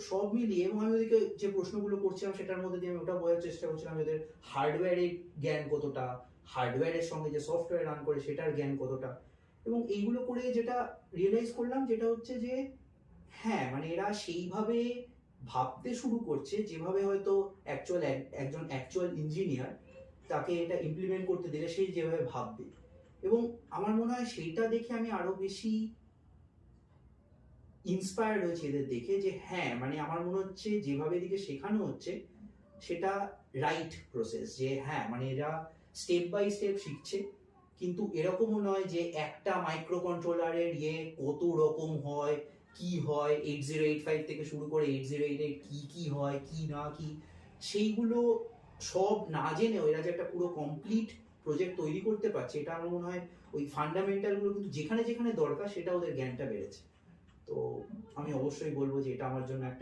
সব মিলিয়ে, এবং আমি ওদেরকে যে প্রশ্নগুলো করছিলাম সেটার মধ্যে দিয়ে আমি ওটা বোঝার চেষ্টা করছিলাম ওদের হার্ডওয়্যারের জ্ঞান কতটা, হার্ডওয়্যারের সঙ্গে যে সফটওয়্যার রান করে সেটার জ্ঞান কতটা। এবং এইগুলো করে যেটা রিয়েলাইজ করলাম যেটা হচ্ছে যে হ্যাঁ, মানে এরা সেইভাবে ভাবতে শুরু করছে যেভাবে হয়তো একজন অ্যাকচুয়াল ইঞ্জিনিয়ার তাকে এটা ইমপ্লিমেন্ট করতে দিলে সে যেভাবে ভাববে। এবং আমার মনে হয় সেইটা দেখে আমি আরো বেশি ইন্সপায়ার্ড হয়েছি এদের দেখে, যে হ্যাঁ মানে আমার মনে হচ্ছে যেভাবে এদিকে শেখানো হচ্ছে সেটা রাইট প্রসেস, যে হ্যাঁ মানে এরা স্টেপ বাই স্টেপ শিখছে। কিন্তু এরকমও নয় যে একটা মাইক্রো কন্ট্রোলারের কত রকম হয়, কি হয়, 8085 থেকে শুরু করে 8088 কি কি হয় কি না কি, সেইগুলো সব না জেনেও এরা যে একটা পুরো কমপ্লিট প্রজেক্ট তৈরি করতে পারছে, এটা আমার মনে হয় ওই ফান্ডামেন্টাল গুলো কিন্তু যেখানে যেখানে দরকার সেটা ওদের জ্ঞানটা বেড়েছে। তো আমি অবশ্যই বলবো যে এটা আমার জন্য একটা